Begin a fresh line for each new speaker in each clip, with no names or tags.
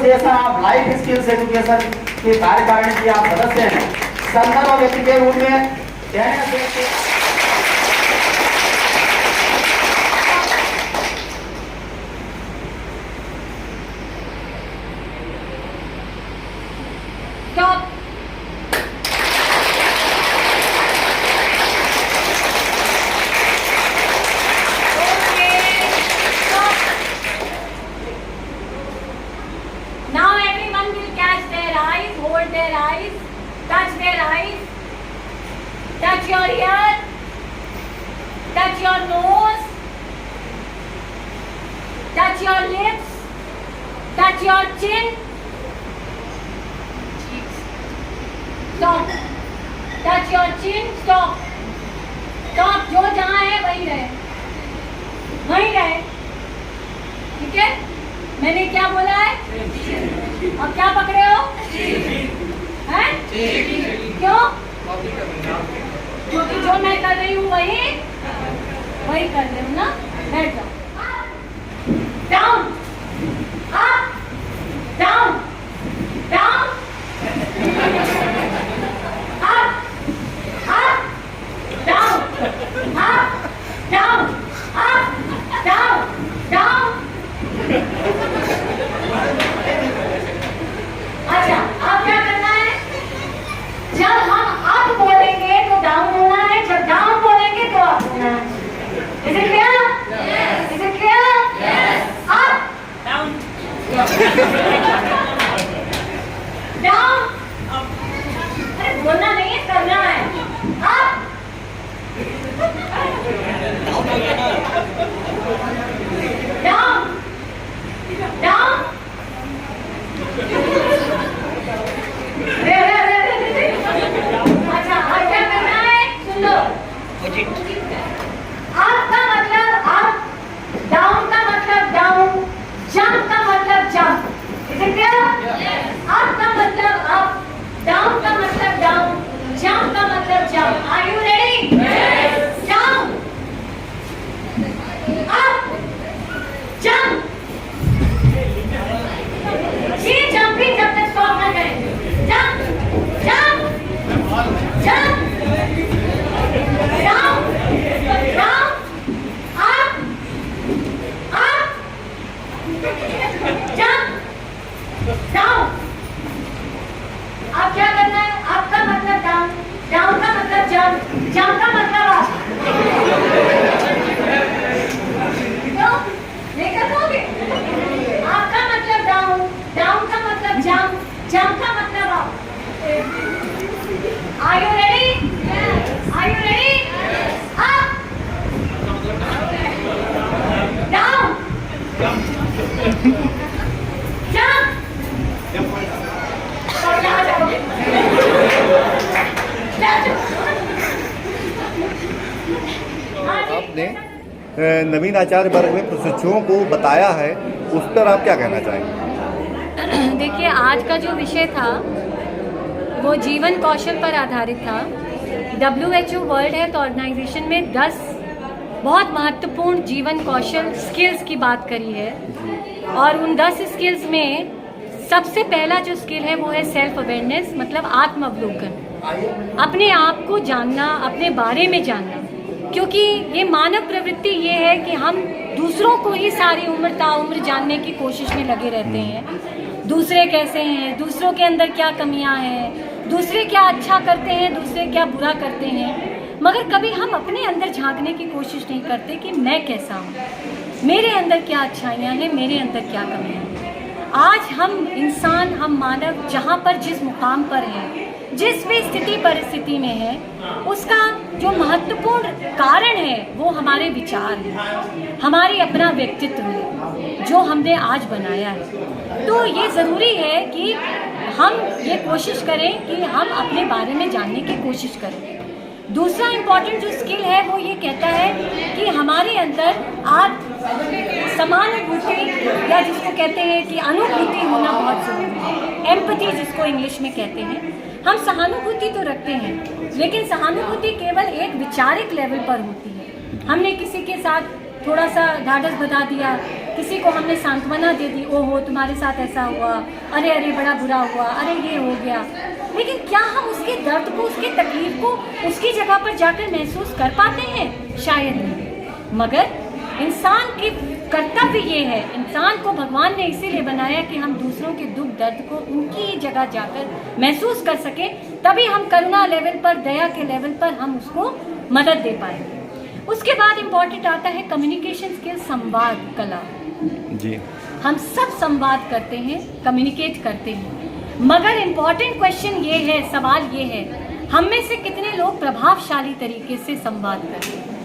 Association of life skills education की कार्यकारिणी की आप सदस्य हैं। संदर्भ व्यक्ति के रूप में कहने से
touch your ear, touch your nose, touch your lips, touch your chin. Stop. Touch your chin. Stop. Stop. जो जहाँ है वहीं रहे, वहीं रहे. ठीक है? मैंने क्या बोला है? अब क्या पकड़े हो? हैं? क्यों? क्योंकि जो मैं कर रही हूँ वही कर रही हूँ ना. बैठ जाओ. Down, up, down, down, up, up, down, up, down, up, down, down. अच्छा, अब क्या करना है? जब हम अप बोलेंगे तो डाउन होना है, जब डाउन बोलेंगे तो अप होना है. Is it clear? Yes. Is it clear? Yes. Up. Down. Down. Up. अरे बोलना नहीं है, करना है. Up. Down. Down. अच्छा, अब क्या करना है? सुन लो. अप का मतलब अप, डाउन का मतलब डाउन, जंप का मतलब jump. Is it clear? Up का मतलब अप, डाउन का मतलब डाउन, जंप का मतलब jump. Are you ready? Down, up, jump. ये जंपिंग जब तक स्टॉप ना करें. Jump, jump, jump, down, down, up, up, jump, down. अब क्या करना है? अप का मतलब डाउन, डाउन का मतलब जंप, जंप का मतलब अप. क्यों? नहीं कर पाओगे? अप का मतलब डाउन, डाउन का मतलब जंप, जंप का मतलब up. Are you ready? Yes. Are you ready? Yes. Up. Down. Jump. और कहाँ जाओगे?
आपने नवीन आचार्य वर्ग में प्रशिक्षुओं को बताया है, उस पर आप क्या कहना चाहेंगे?
देखिए, आज का जो विषय था वो जीवन कौशल पर आधारित था. WHO वर्ल्ड हेल्थ ऑर्गेनाइजेशन में 10 बहुत महत्वपूर्ण जीवन कौशल स्किल्स की बात करी है. और उन 10 स्किल्स में सबसे पहला जो स्किल है वो है सेल्फ अवेयरनेस, मतलब आत्म अवलोकन. अपने आप को जानना, अपने बारे में जानना. क्योंकि ये मानव प्रवृत्ति ये है कि हम दूसरों को ही सारी उम्र ताउम्र जानने की कोशिश में लगे रहते हैं. दूसरे कैसे हैं, दूसरों के अंदर क्या कमियां हैं, दूसरे क्या अच्छा करते हैं, दूसरे क्या बुरा करते हैं. मगर कभी हम अपने अंदर झांकने की कोशिश नहीं करते कि मैं कैसा हूँ, मेरे अंदर क्या अच्छाइयाँ हैं, मेरे अंदर क्या कमियाँ हैं. आज हम इंसान, हम मानव जहाँ पर जिस मुकाम पर हैं, जिस भी स्थिति परिस्थिति में है, उसका जो महत्वपूर्ण कारण है वो हमारे विचार हैं, हमारी अपना व्यक्तित्व है जो हमने आज बनाया है. तो ये ज़रूरी है कि हम ये कोशिश करें कि हम अपने बारे में जानने की कोशिश करें. दूसरा इम्पॉर्टेंट जो स्किल है वो ये कहता है कि हमारे अंदर समानुभूति या जिसको कहते हैं कि अनुभूति होना बहुत ज़रूरी है. एम्पैथी जिसको इंग्लिश में कहते हैं. हम सहानुभूति तो रखते हैं, लेकिन सहानुभूति केवल एक विचारिक लेवल पर होती है. हमने किसी के साथ थोड़ा सा ढाढ़स बता दिया, किसी को हमने सांत्वना दे दी, ओहो तुम्हारे साथ ऐसा हुआ, अरे अरे बड़ा बुरा हुआ, अरे ये हो गया। लेकिन क्या हम उसके दर्द को, उसकी तकलीफ को उसकी जगह पर जाकर महसूस कर पाते हैं? शायद नहीं। मगर इंसान की कर्तव्य ये है, इंसान को भगवान ने इसीलिए बनाया कि हम दूसरों के दुख दर्द को उनकी ही जगह जाकर महसूस कर सके, तभी हम करुणा लेवल पर, दया के लेवल पर हम उसको मदद दे पाएंगे। उसके बाद इम्पोर्टेंट आता है कम्युनिकेशन स्किल, संवाद कला।
जी,
हम सब संवाद करते हैं, कम्युनिकेट करते हैं, मगर इम्पोर्टेंट क्वेश्चन ये है, सवाल ये है, हम में से कितने लोग प्रभावशाली तरीके से संवाद करते हैं?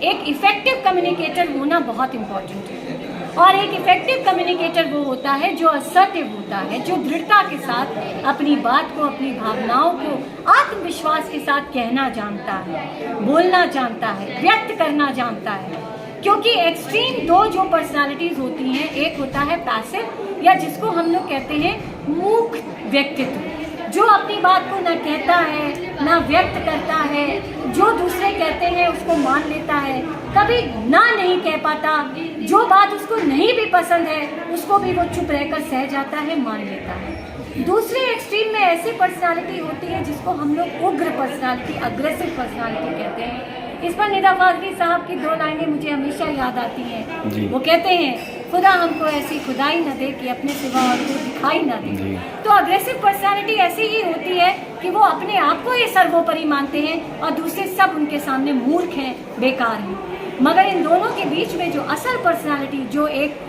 एक इफेक्टिव कम्युनिकेटर होना बहुत इम्पोर्टेंट है, और एक इफेक्टिव कम्युनिकेटर वो होता है जो असर्टिव होता है, जो दृढ़ता के साथ अपनी बात को, अपनी भावनाओं को आत्मविश्वास के साथ कहना जानता है, बोलना जानता है, व्यक्त करना जानता है। क्योंकि एक्सट्रीम दो जो पर्सनालिटीज होती हैं, एक होता है पैसिव, या जिसको हम लोग कहते हैं मूक व्यक्तित्व, जो अपनी बात को न कहता है ना व्यक्त करता है, जो दूसरे कहते हैं उसको मान लेता है, कभी ना नहीं कह पाता, जो बात उसको नहीं भी पसंद है उसको भी वो चुप रहकर सह जाता है, मान लेता है। दूसरे एक्सट्रीम में ऐसी पर्सनालिटी होती है जिसको हम लोग उग्र पर्सनालिटी, अग्रेसिव पर्सनालिटी कहते हैं। इस पर निदा फाजली साहब की 2 लाइनें मुझे हमेशा याद आती हैं। वो कहते हैं, खुदा हमको ऐसी खुदाई न दे कि अपने सिवा और को दिखाई न दे। तो अग्रेसिव पर्सनालिटी ऐसी ही होती है कि वो अपने आप को ही सर्वोपरि मानते हैं और दूसरे सब उनके सामने मूर्ख हैं, बेकार हैं। मगर इन दोनों के बीच में जो असल पर्सनालिटी, जो एक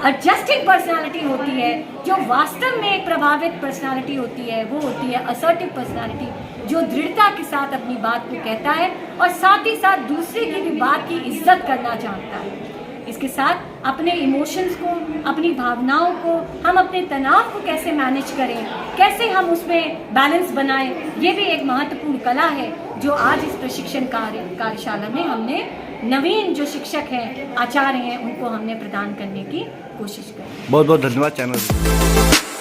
एडजस्टिंग पर्सनालिटी होती है, जो वास्तव में एक प्रभावित पर्सनालिटी होती है, वो होती है असर्टिव पर्सनालिटी, जो दृढ़ता के साथ अपनी बात को कहता है और साथ ही साथ दूसरे की भी बात की इज्जत करना जानता है। इसके साथ अपने इमोशंस को, अपनी भावनाओं को, हम अपने तनाव को कैसे मैनेज करें, कैसे हम उसमें बैलेंस बनाएं, ये भी एक महत्वपूर्ण कला है जो आज इस प्रशिक्षण कार्यशाला में हमने नवीन जो शिक्षक हैं, आचार्य हैं, उनको हमने प्रदान करने की कोशिश करी।
बहुत बहुत धन्यवाद चैनल।